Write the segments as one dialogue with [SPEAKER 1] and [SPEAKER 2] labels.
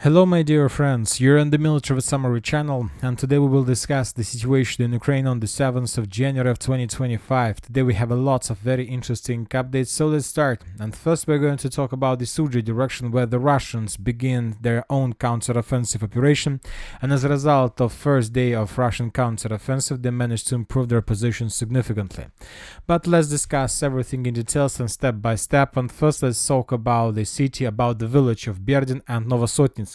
[SPEAKER 1] Hello my dear friends, you're on the Military Summary channel, and today we will discuss the situation in Ukraine on the 7th of January of 2025. Today we have a lots of very interesting updates, so let's start. And first we're going to talk about the Northeastern Direction, where the Russians begin their own counter-offensive operation, and as a result of first day of Russian counter-offensive, they managed to improve their position significantly. But let's discuss everything in details and step by step, and first let's talk about the city, about the village of Berdin and Novosotnitsky.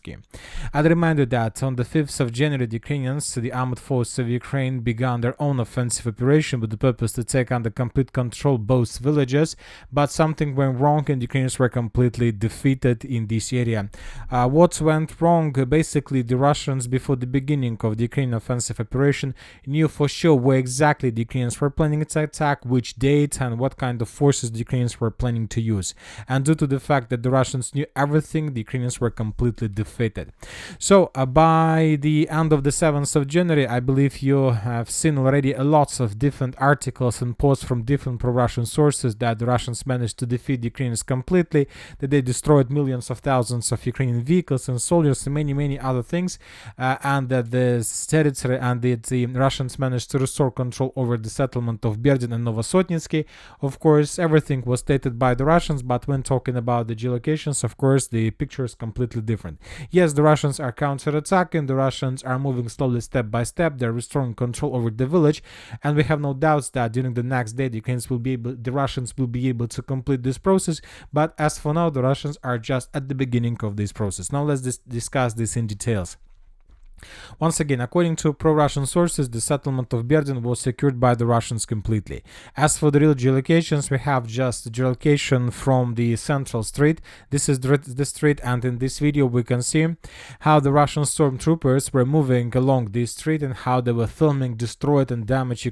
[SPEAKER 1] I'd remind you that on the 5th of January, the Ukrainians, the armed forces of Ukraine, began their own offensive operation with the purpose to take under complete control both villages, but something went wrong and the Ukrainians were completely defeated in this area. What went wrong? Basically, the Russians, before the beginning of the Ukrainian offensive operation, knew for sure where exactly the Ukrainians were planning to attack, which date, and what kind of forces the Ukrainians were planning to use. And due to the fact that the Russians knew everything, the Ukrainians were completely defeated. So by the end of the 7th of January, I believe you have seen already lots of different articles and posts from different pro-Russian sources that the Russians managed to defeat the Ukrainians completely, that they destroyed millions of thousands of Ukrainian vehicles and soldiers and many other things, and that the territory and the Russians managed to restore control over the settlement of Berdin and Novosotnitsky. Of course, everything was stated by the Russians, but when talking about the geolocations, of course, the picture is completely different. Yes, the Russians are counter-attacking, the Russians are moving slowly step by step, they're restoring control over the village, and we have no doubts that during the next day the Russians will be able to complete this process, but as for now the Russians are just at the beginning of this process. Now let's discuss this in details. Once again, according to pro-Russian sources, the settlement of Berdin was secured by the Russians completely. As for the real geolocations, we have just geolocation from the central street. This is the street, and in this video we can see how the Russian stormtroopers were moving along this street and how they were filming destroyed and damaged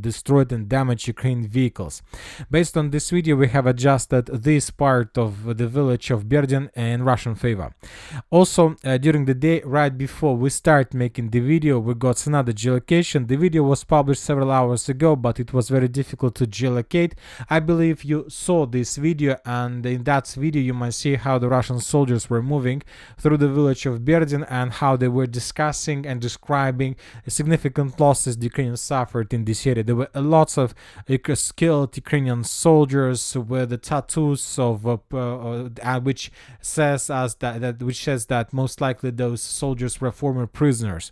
[SPEAKER 1] destroyed and damaged Ukraine vehicles. Based on this video, we have adjusted this part of the village of Berdin in Russian favor. Also, during the day, right before we start making the video, we got another geolocation. The video was published several hours ago, but it was very difficult to geolocate. I believe you saw this video, and in that video you might see how the Russian soldiers were moving through the village of Berdin and how they were discussing and describing significant losses the Ukrainians suffered in this area. There were lots of skilled Ukrainian soldiers with the tattoos of which says that most likely those soldiers were former prisoners,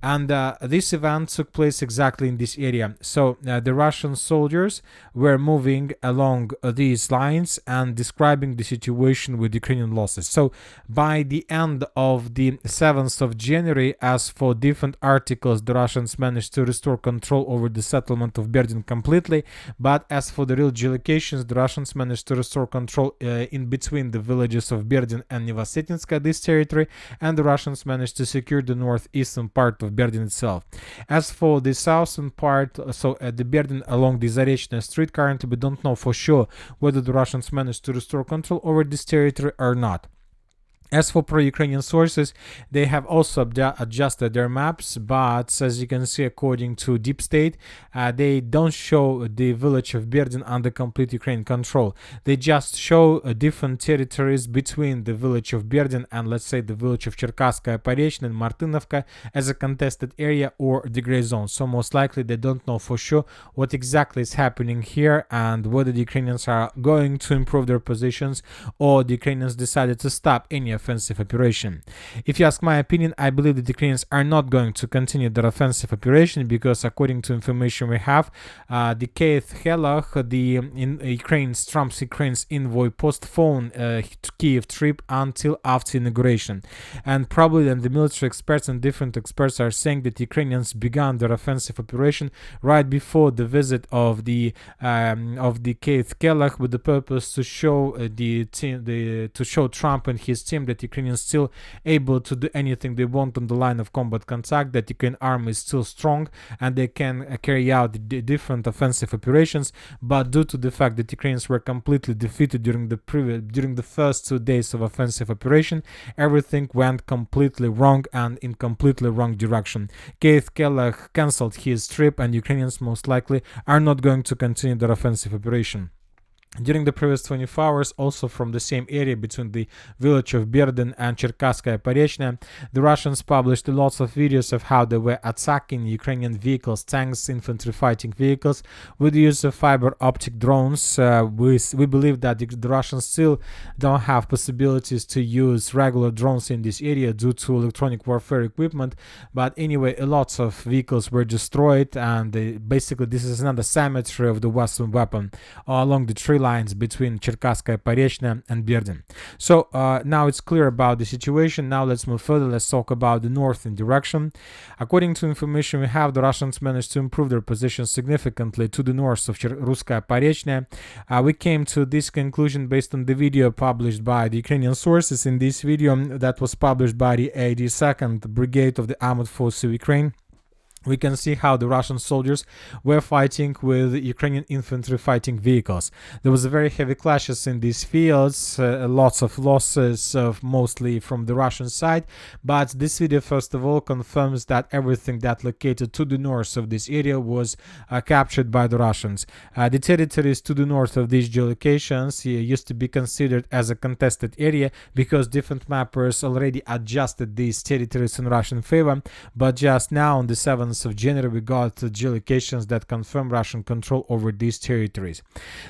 [SPEAKER 1] and this event took place exactly in this area. So the Russian soldiers were moving along these lines and describing the situation with Ukrainian losses. So by the end of the 7th of January, as for different articles, the Russians managed to restore control over the settlement of Berdin completely, but as for the real geolocations, the Russians managed to restore control in between the villages of Berdin and Novosotnitska, this territory, and the Russians managed to secure the northeastern part of Berdin itself. As for the southern part, so at the Berdin along the Zarechna street, currently we don't know for sure whether the Russians managed to restore control over this territory or not. As for pro-Ukrainian sources, they have also adjusted their maps, but as you can see, according to Deep State, they don't show the village of Berdin under complete Ukrainian control. They just show different territories between the village of Berdin and, let's say, the village of Cherkasskaya Porечna and Martinovka as a contested area or the gray zone. So most likely they don't know for sure what exactly is happening here and whether the Ukrainians are going to improve their positions or the Ukrainians decided to stop any offensive operation. If you ask my opinion, I believe that the Ukrainians are not going to continue their offensive operation because, according to information we have, the Keith Kellogg, Trump's Ukraine's envoy, postponed Kiev trip until after inauguration, and probably then the military experts and different experts are saying that Ukrainians began their offensive operation right before the visit of the Keith Kellogg, with the purpose to show Trump and his team that Ukrainians still able to do anything they want on the line of combat contact, that Ukrainian army is still strong and they can carry out different offensive operations, but due to the fact that Ukrainians were completely defeated during the first 2 days of offensive operation, everything went completely wrong and in completely wrong direction. Keith Kellogg cancelled his trip and Ukrainians most likely are not going to continue their offensive operation. During the previous 24 hours, also from the same area between the village of Berdin and Cherkasskaya Porechnya, the Russians published lots of videos of how they were attacking Ukrainian vehicles, tanks, infantry fighting vehicles with the use of fiber optic drones. We believe that the Russians still don't have possibilities to use regular drones in this area due to electronic warfare equipment. But anyway, lots of vehicles were destroyed, and basically this is another symmetry of the Western weapon along the tree lines between Cherkasskaya Porechnya and Berdin. So now it's clear about the situation. Now let's move further. Let's talk about the Northeastern Direction. According to information we have, the Russians managed to improve their position significantly to the north of Ruskaya Porechnya. We came to this conclusion based on the video published by the Ukrainian sources. In this video that was published by the 82nd Brigade of the Armored Forces of Ukraine, we can see how the Russian soldiers were fighting with Ukrainian infantry fighting vehicles. There was very heavy clashes in these fields, lots of losses, mostly from the Russian side. But this video, first of all, confirms that everything that located to the north of this area was captured by the Russians. The territories to the north of these geolocations used to be considered as a contested area because different mappers already adjusted these territories in Russian favor. But just now, on the 7th of January, we got geolocations that confirm Russian control over these territories.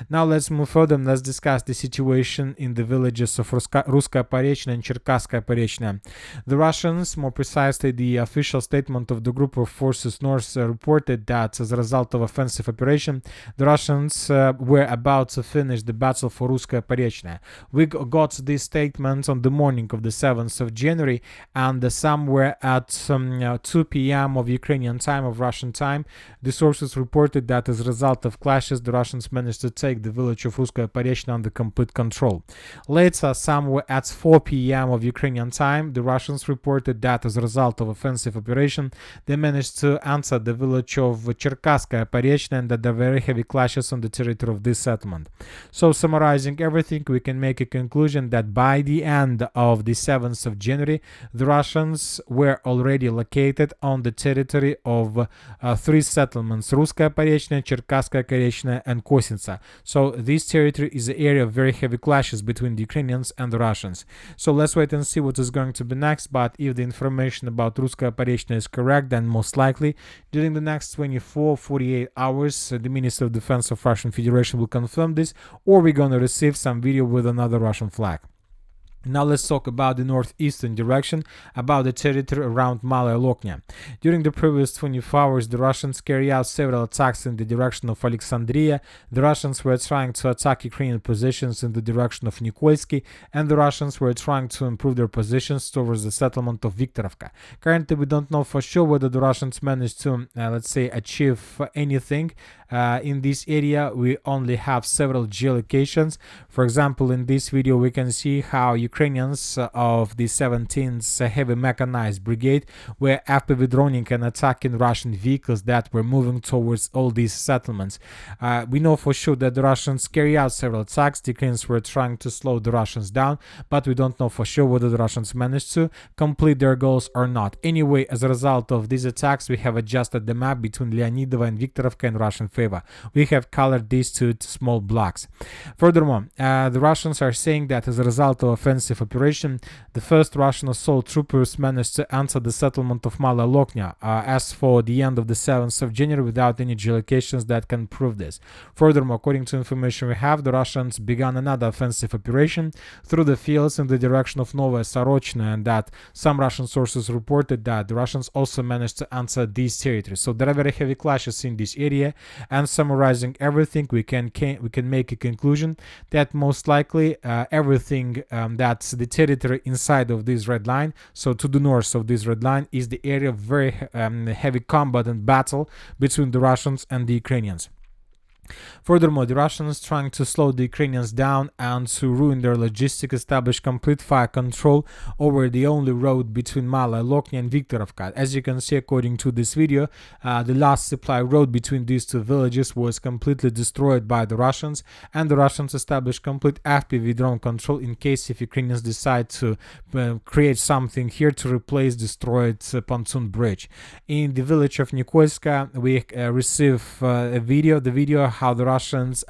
[SPEAKER 1] Now let's move further and let's discuss the situation in the villages of Ruskaya Porechnya and Cherkasskaya Porechnya. The Russians, more precisely the official statement of the group of forces north, reported that as a result of offensive operation, the Russians were about to finish the battle for Ruskaya Porechnya. We got this statement on the morning of the 7th of January, and somewhere at 2 p.m. of Ukrainian time, of Russian time, the sources reported that as a result of clashes, the Russians managed to take the village of Ruskaya Porechnya under complete control. Later, somewhere at 4 p.m. of Ukrainian time, the Russians reported that as a result of offensive operation, they managed to enter the village of Cherkasskaya Porechnya and that there were very heavy clashes on the territory of this settlement. So, summarizing everything, we can make a conclusion that by the end of the 7th of January, the Russians were already located on the territory of 3 settlements: Ruskaya Porechnya, Cherkasskaya Porechnya, and Kosinca. So this territory is an area of very heavy clashes between the Ukrainians and the Russians. So let's wait and see what is going to be next. But if the information about Ruskaya Porechnya is correct, then most likely during the next 24-48 hours, the Minister of Defense of Russian Federation will confirm this, or we're going to receive some video with another Russian flag. Now let's talk about the Northeastern Direction, about the territory around Malaya Loknya. During the previous 24 hours, the Russians carried out several attacks in the direction of Alexandria. The Russians were trying to attack Ukrainian positions in the direction of Nikolsky, and the Russians were trying to improve their positions towards the settlement of Viktorovka. Currently, we don't know for sure whether the Russians managed to, let's say, achieve anything. In this area, we only have several geolocations. For example, in this video, we can see how Ukrainians of the 17th Heavy Mechanized Brigade were FPV droning and attacking Russian vehicles that were moving towards all these settlements. We know for sure that the Russians carry out several attacks. The Ukrainians were trying to slow the Russians down, but we don't know for sure whether the Russians managed to complete their goals or not. Anyway, as a result of these attacks, we have adjusted the map between Leonidova and Viktorovka in Russian favor. We have colored these two small blocks. Furthermore, the Russians are saying that as a result of offensive operation, the first Russian assault troopers managed to enter the settlement of Malaya Loknya as for the end of the 7th of January without any geolocations that can prove this. Furthermore, according to information we have, the Russians began another offensive operation through the fields in the direction of Novaya Sorochna, and that some Russian sources reported that the Russians also managed to enter these territories. So there are very heavy clashes in this area, and summarizing everything, we can make a conclusion that most likely everything that's the territory inside of this red line, so to the north of this red line, is the area of very heavy combat and battle between the Russians and the Ukrainians. Furthermore, the Russians trying to slow the Ukrainians down and to ruin their logistics, establish complete fire control over the only road between Malaya Loknya and Viktorovka. As you can see, according to this video, the last supply road between these two villages was completely destroyed by the Russians, and the Russians established complete FPV drone control in case if Ukrainians decide to create something here to replace destroyed pontoon bridge. In the village of Nikolska, we receive a video. The video how the Russians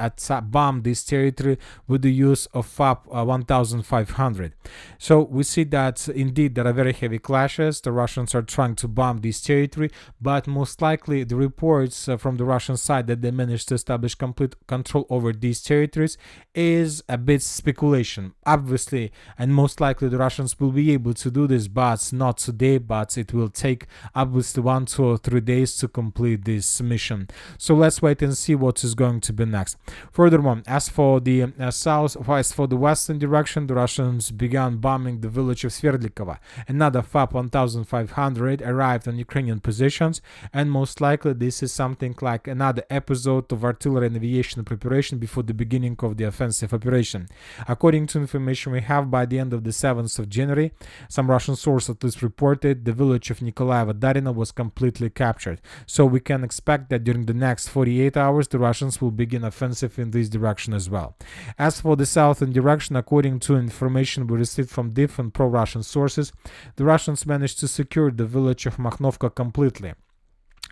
[SPEAKER 1] bombed this territory with the use of FAP 1500. So we see that indeed there are very heavy clashes. The Russians are trying to bomb this territory, but most likely the reports from the Russian side that they managed to establish complete control over these territories is a bit speculation. Obviously, and most likely the Russians will be able to do this, but not today, but it will take obviously 1, 2 or 3 days to complete this mission. So let's wait and see what is going to be next. Furthermore, as for the as for the western direction, the Russians began bombing the village of Sverdlikova. Another FAP 1500 arrived on Ukrainian positions, and most likely this is something like another episode of artillery and aviation preparation before the beginning of the offensive operation. According to information we have, by the end of the 7th of January, some Russian source at least reported the village of Nikolaeva-Darina was completely captured. So we can expect that during the next 48 hours the Russians will begin offensive in this direction as well. As for the southern direction, according to information we received from different pro-Russian sources, the Russians managed to secure the village of Makhnovka completely.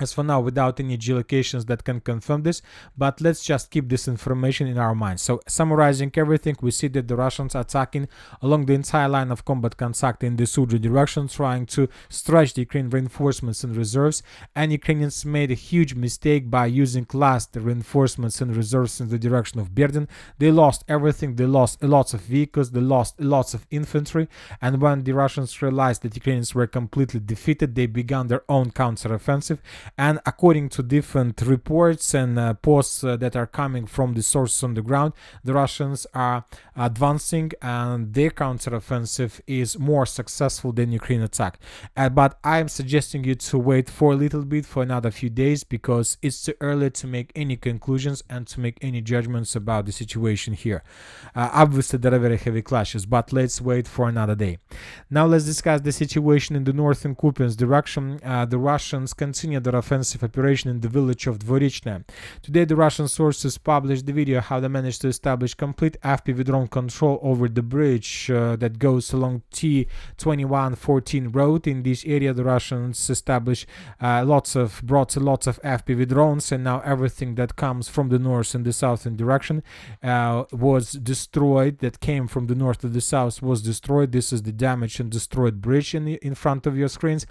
[SPEAKER 1] As for now, without any geolocations that can confirm this, but let's just keep this information in our minds. So, summarizing everything, we see that the Russians are attacking along the entire line of combat contact in the Sudri direction, trying to stretch the Ukrainian reinforcements and reserves, and Ukrainians made a huge mistake by using last reinforcements and reserves in the direction of Berdyan. They lost everything, they lost lots of vehicles, they lost lots of infantry, and when the Russians realized that Ukrainians were completely defeated, they began their own counteroffensive. And according to different reports and posts that are coming from the sources on the ground, the Russians are advancing and their counteroffensive is more successful than Ukraine attack. But I am suggesting you to wait for a little bit, for another few days, because it's too early to make any conclusions and to make any judgments about the situation here. Obviously, there are very heavy clashes, but let's wait for another day. Now let's discuss the situation in the northern Kupiansk direction. The Russians continue their offensive operation in the village of Dvorichne. Today the Russian sources published the video how they managed to establish complete FPV drone control over the bridge that goes along T2114 road. In this area the Russians established brought lots of FPV drones, and now everything that comes from the north and the southern direction was destroyed. That came from the north to the south was destroyed. This is the damaged and destroyed bridge in front of your screens.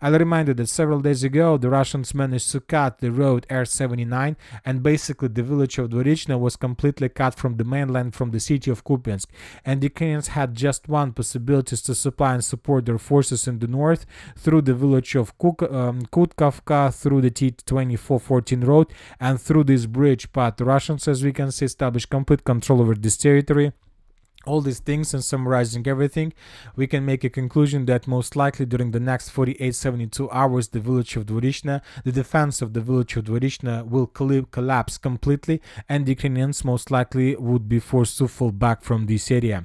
[SPEAKER 1] I'll remind you that several days ago the Russians managed to cut the road R79, and basically the village of Dvorichne was completely cut from the mainland, from the city of Kupiansk, and the Ukrainians had just one possibility to supply and support their forces in the north through the village of Kutkovka, through the T2414 road and through this bridge, but the Russians, as we can see, established complete control over this territory. All these things, and summarizing everything, we can make a conclusion that most likely during the next 48-72 hours the village of Dvorichne, the defense of the village of Dvorichne will collapse completely, and the Ukrainians most likely would be forced to fall back from this area.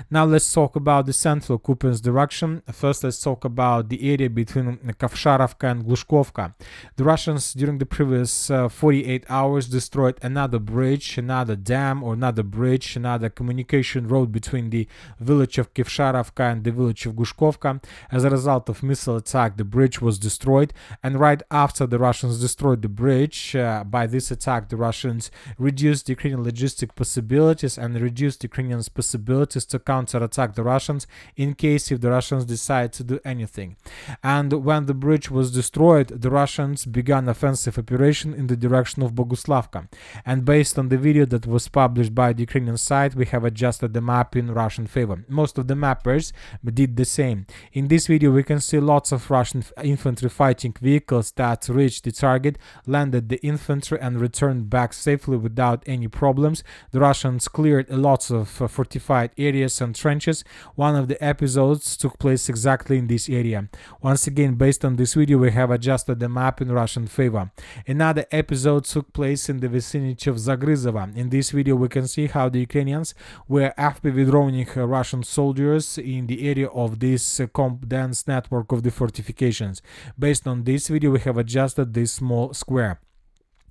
[SPEAKER 1] Now let's talk about the central Kupiansk direction. First let's talk about the area between Kovsharovka and Glushkovka. The Russians during the previous 48 hours destroyed another bridge, another dam or another bridge, another communication road between the village of Kovsharovka and the village of Glushkovka. As a result of missile attack, the bridge was destroyed, and right after the Russians destroyed the bridge, by this attack the Russians reduced the Ukrainian logistic possibilities and reduced Ukrainians' possibilities to counterattack the Russians in case if the Russians decide to do anything. And when the bridge was destroyed, the Russians began offensive operation in the direction of Boguslavka, and based on the video that was published by the Ukrainian side, we have adjusted the map in Russian favor. Most of the mappers did the same. In this video we can see lots of Russian infantry fighting vehicles that reached the target, landed the infantry and returned back safely without any problems. The Russians cleared lots of fortified areas and trenches. One of the episodes took place exactly in this area. Once again, based on this video we have adjusted the map in Russian favor. Another episode took place in the vicinity of Zagryzovo. In this video we can see how the Ukrainians were FPV droning Russian soldiers in the area of this dense network of the fortifications. Based on this video we have adjusted this small square.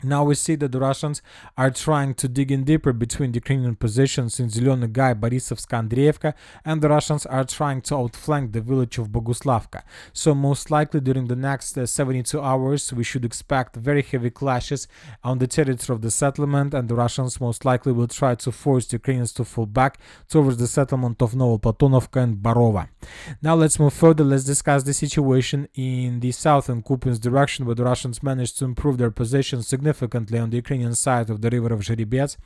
[SPEAKER 1] Now we see that the Russians are trying to dig in deeper between the Ukrainian positions in Zelený Gай, Borisovska, Andreevka, and the Russians are trying to outflank the village of Boguslavka. So most likely during the next 72 hours we should expect very heavy clashes on the territory of the settlement, and the Russians most likely will try to force the Ukrainians to fall back towards the settlement of Novoplatonovka and Barova. Now let's move further. Let's discuss the situation in the southern Kupiansk direction, where the Russians managed to improve their position significantly on the Ukrainian side of the river of Zherebets.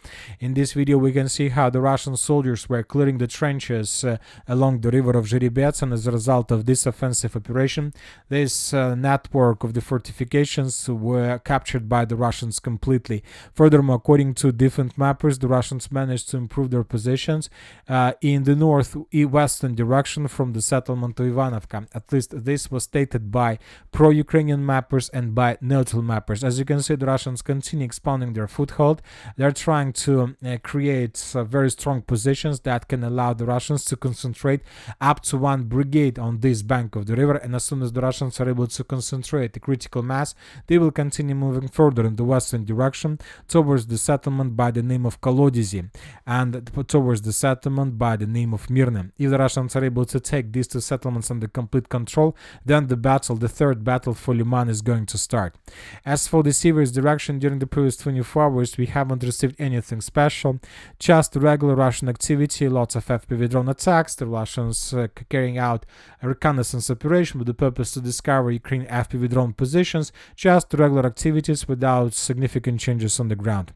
[SPEAKER 1] In this video we can see how the Russian soldiers were clearing the trenches along the river of Zherebets, and as a result of this offensive operation, this network of the fortifications were captured by the Russians completely. Furthermore, according to different mappers, the Russians managed to improve their positions in the northwestern direction from the settlement of Ivanovka. At least this was stated by pro-Ukrainian mappers and by neutral mappers. As you can see, the Russians continue expanding their foothold. They're trying to create very strong positions that can allow the Russians to concentrate up to one brigade on this bank of the river, and as soon as the Russians are able to concentrate a critical mass, they will continue moving further in the western direction towards the settlement by the name of Kolodizy and towards the settlement by the name of Mirne. If the Russians are able to take these two settlements under complete control, then the third battle for Liman is going to start. As for the Sivers direction, during the previous 24 hours we haven't received anything special, just regular Russian activity, lots of FPV drone attacks, the Russians carrying out a reconnaissance operation with the purpose to discover Ukrainian FPV drone positions, just regular activities without significant changes on the ground.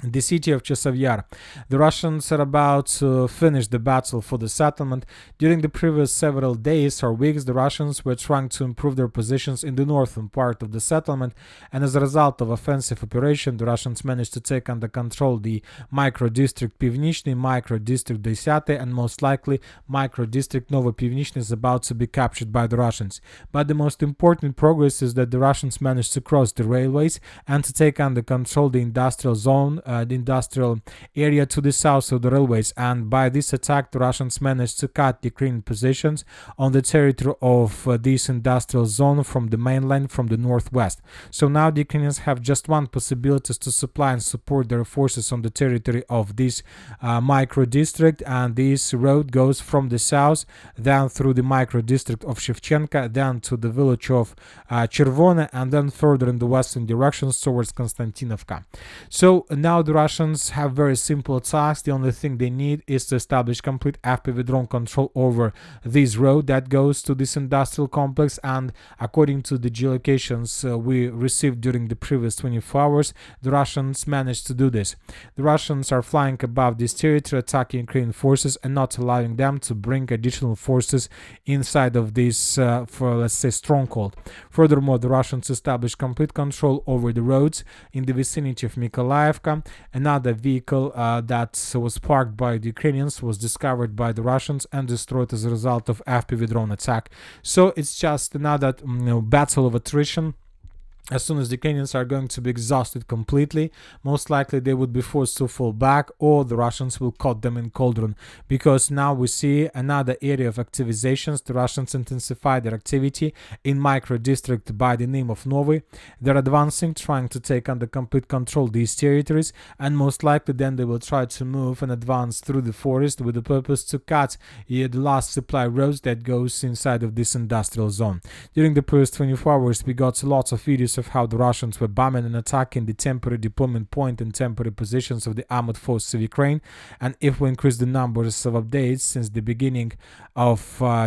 [SPEAKER 1] The city of Chasiv Yar. The Russians are about to finish the battle for the settlement. During the previous several days or weeks, the Russians were trying to improve their positions in the northern part of the settlement, and as a result of offensive operation, the Russians managed to take under control the micro-district Pivnichny, micro-district Desyate, and most likely micro-district Novopivnichny is about to be captured by the Russians. But the most important progress is that the Russians managed to cross the railways and to take under control the industrial zone, the industrial area to the south of the railways, and by this attack the Russians managed to cut the Ukrainian positions on the territory of this industrial zone from the mainland, from the northwest. So now the Ukrainians have just one possibility to supply and support their forces on the territory of this micro district, and this road goes from the south, then through the micro district of Shevchenka, then to the village of Chervone, and then further in the western directions towards Kostiantynivka. So now the Russians have very simple task. The only thing they need is to establish complete FPV drone control over this road that goes to this industrial complex, and according to the geolocations we received during the previous 24 hours, the Russians managed to do this. The Russians are flying above this territory, attacking Ukrainian forces and not allowing them to bring additional forces inside of this, for let's say, stronghold. Furthermore, the Russians established complete control over the roads in the vicinity of Mykolaievka. Another vehicle that was parked by the Ukrainians was discovered by the Russians and destroyed as a result of FPV drone attack. So it's just another battle of attrition. As soon as the Ukrainians are going to be exhausted completely, most likely they would be forced to fall back, or the Russians will cut them in Cauldron, because now we see another area of activizations. The Russians intensify their activity in micro district by the name of Novy. They're advancing, trying to take under complete control these territories, and most likely then they will try to move and advance through the forest with the purpose to cut the last supply roads that goes inside of this industrial zone. During the previous 24 hours we got lots of videos of how the Russians were bombing and attacking the temporary deployment point and temporary positions of the armored forces of Ukraine, and if we increase the numbers of updates since the beginning of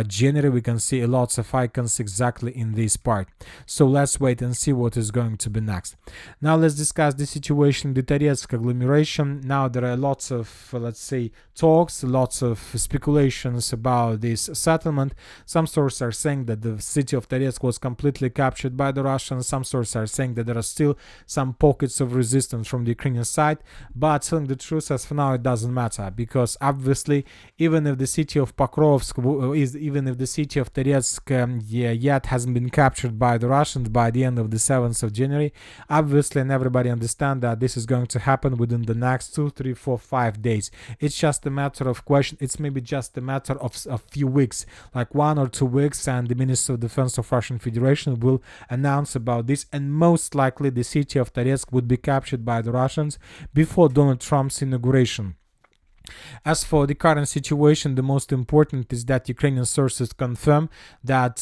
[SPEAKER 1] January, we can see lots of icons exactly in this part. So let's wait and see what is going to be next. Now let's discuss the situation in the Toretsk agglomeration. Now there are lots of, let's say, talks, lots of speculations about this settlement. Some sources are saying that the city of Toretsk was completely captured by the Russians. Some sources are saying that there are still some pockets of resistance from the Ukrainian side, but telling the truth, as for now it doesn't matter, because obviously even if the city of Pokrovsk even if the city of Toretsk yet hasn't been captured by the Russians by the end of the 7th of January, obviously, and everybody understand that this is going to happen within the next 2, 3, 4, 5 days. It's just a matter of question. It's maybe just a matter of a few weeks, like 1 or 2 weeks, and the Minister of Defense of Russian Federation will announce about this and most likely the city of Toretsk would be captured by the Russians before Donald Trump's inauguration. As for the current situation, the most important is that Ukrainian sources confirm that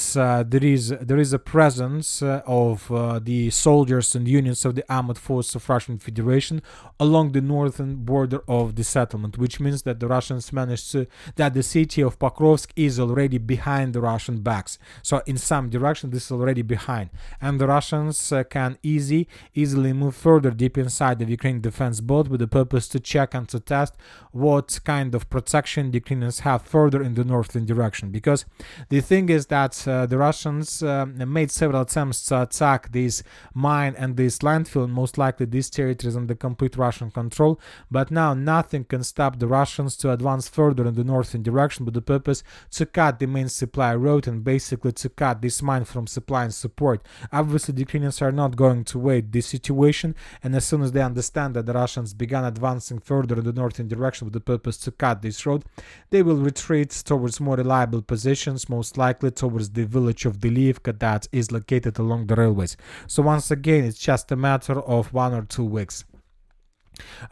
[SPEAKER 1] there is a presence of the soldiers and units of the armed force of Russian Federation along the northern border of the settlement, which means that the Russians managed to that the city of Pokrovsk is already behind the Russian backs. So in some direction, this is already behind, and the Russians can easily move further deep inside the Ukrainian defense boat with the purpose to check and to test what kind of protection the Ukrainians have further in the northern direction. Because the thing is that the Russians made several attempts to attack this mine and this landfill, and most likely this territory is under complete Russian control, but now nothing can stop the Russians to advance further in the northern direction with the purpose to cut the main supply route and basically to cut this mine from supply and support. Obviously the Ukrainians are not going to wait this situation, and as soon as they understand that the Russians began advancing further in the northern direction with the purpose to cut this road, they will retreat towards more reliable positions, most likely towards the village of Delivka that is located along the railways. So once again, it's just a matter of 1 or 2 weeks.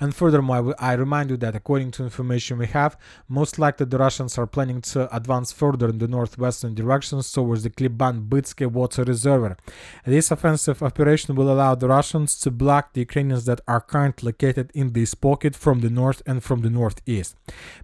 [SPEAKER 1] And furthermore, I remind you that according to information we have, most likely the Russians are planning to advance further in the northwestern directions towards the Kliban-Bytske water reservoir. This offensive operation will allow the Russians to block the Ukrainians that are currently located in this pocket from the north and from the northeast.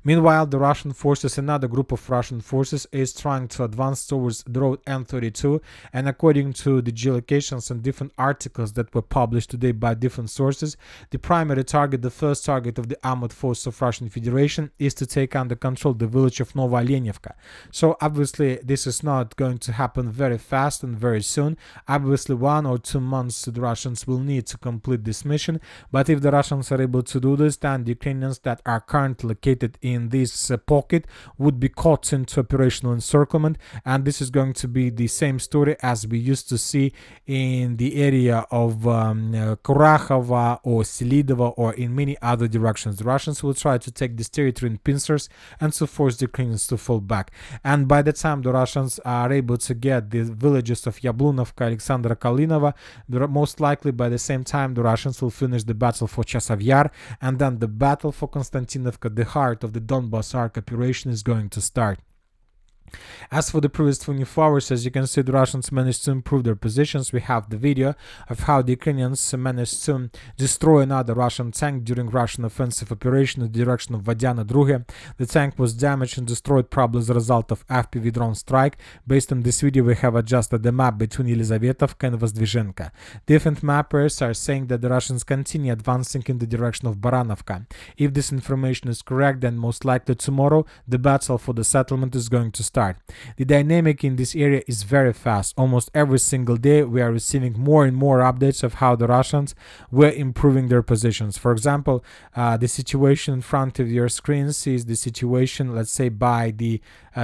[SPEAKER 1] Meanwhile, the Russian forces, another group of Russian forces, is trying to advance towards the road N32, and according to the geolocations and different articles that were published today by different sources, the primary the first target of the armored force of Russian Federation is to take under control the village of Novolenivka. So obviously this is not going to happen very fast and very soon. Obviously 1 or 2 months the Russians will need to complete this mission, but if the Russians are able to do this, then the Ukrainians that are currently located in this pocket would be caught into operational encirclement, and this is going to be the same story as we used to see in the area of Kurakhova or Selidova or in many other directions. The Russians will try to take this territory in pincers and to force the Ukrainians to fall back. And by the time the Russians are able to get the villages of Yablunovka, Alexandra Kalinova, most likely by the same time the Russians will finish the battle for Chasov Yar, and then the battle for Kostiantynivka, the heart of the Donbas Arc operation, is going to start. As for the previous 24 hours, as you can see, the Russians managed to improve their positions. We have the video of how the Ukrainians managed to destroy another Russian tank during Russian offensive operation in the direction of Vadiana Druge. The tank was damaged and destroyed probably as a result of FPV drone strike. Based on this video, we have adjusted the map between Yelizavetovka and Vozdvizhenka. Different mappers are saying that the Russians continue advancing in the direction of Baranovka. If this information is correct, then most likely tomorrow the battle for the settlement is going to start. The dynamic in this area is very fast. Almost every single day we are receiving more and more updates of how the Russians were improving their positions. For example, the situation in front of your screens is the situation, let's say, by the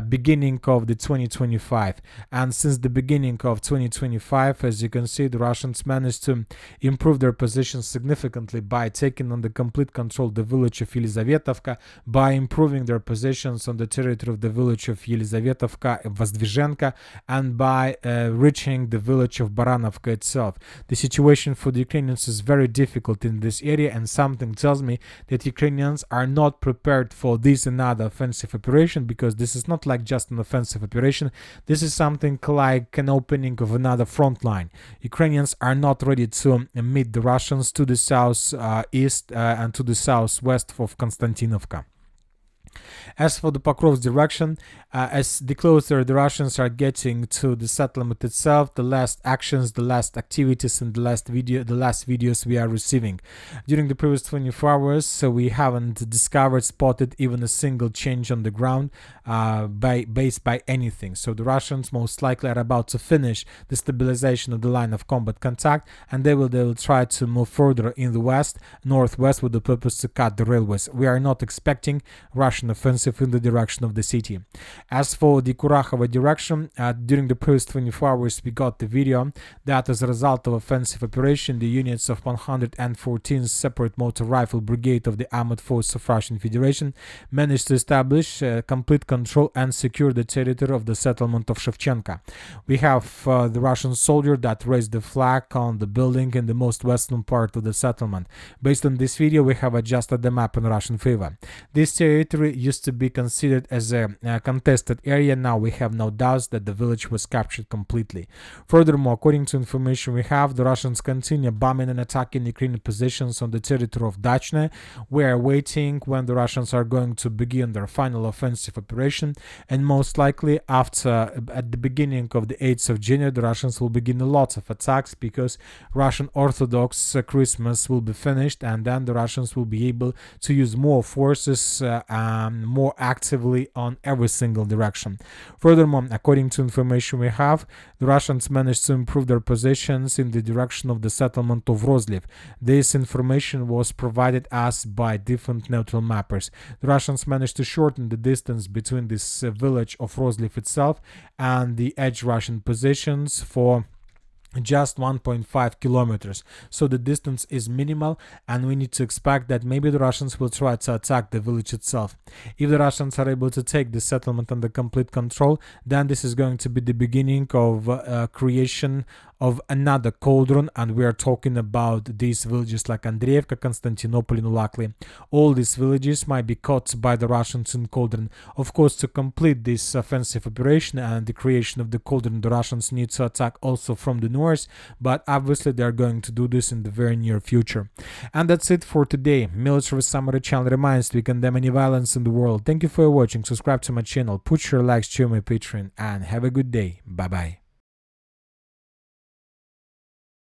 [SPEAKER 1] beginning of the 2025, and since the beginning of 2025, as you can see, the Russians managed to improve their positions significantly by taking on the complete control the village of Yelizavetovka, by improving their positions on the territory of the village of Yelizavetovka, Vozdvizhenka, and by reaching the village of Baranovka itself. The situation for the Ukrainians is very difficult in this area, and something tells me that Ukrainians are not prepared for this another offensive operation, because this is not like just an offensive operation. This is something like an opening of another front line. Ukrainians are not ready to meet the Russians to the southeast and to the southwest of Kostiantynivka. As for the Pokrovsk direction, as the closer the Russians are getting to the settlement itself, the less actions, the less activities, and the last videos we are receiving. During the previous 24 hours, so we haven't spotted even a single change on the ground based by anything. So the Russians most likely are about to finish the stabilization of the line of combat contact, and they will try to move further in the northwest with the purpose to cut the railways. We are not expecting Russian Russian offensive in the direction of the city. As for the Kurakhova direction, during the first 24 hours we got the video that as a result of offensive operation, the units of 114th Separate Motor Rifle Brigade of the Armored Forces of Russian Federation managed to establish complete control and secure the territory of the settlement of Shevchenka. We have the Russian soldier that raised the flag on the building in the most western part of the settlement. Based on this video, we have adjusted the map in Russian favor. This territory used to be considered as a contested area. Now we have no doubts that the village was captured completely. Furthermore, according to information we have, the Russians continue bombing and attacking Ukrainian positions on the territory of Dachne. We are waiting when the Russians are going to begin their final offensive operation, and most likely at the beginning of the 8th of January, the Russians will begin a lot of attacks because Russian Orthodox Christmas will be finished, and then the Russians will be able to use more forces more actively on every single direction. Furthermore, according to information we have, the Russians managed to improve their positions in the direction of the settlement of Rozliv. This information was provided us by different neutral mappers. The Russians managed to shorten the distance between this village of Rozliv itself and the edge Russian positions for just 1.5 kilometers, so the distance is minimal, and we need to expect that maybe the Russians will try to attack the village itself. If the Russians are able to take the settlement under complete control, then this is going to be the beginning of creation of another Cauldron, and we are talking about these villages like Andreevka, Konstantinopol, and Ulakli. All these villages might be caught by the Russians in Cauldron. Of course, to complete this offensive operation and the creation of the Cauldron, the Russians need to attack also from the north, but obviously they are going to do this in the very near future. And that's it for today. Military Summary channel reminds we condemn any violence in the world. Thank you for watching. Subscribe to my channel, put your likes to my Patreon, and have a good day. Bye bye.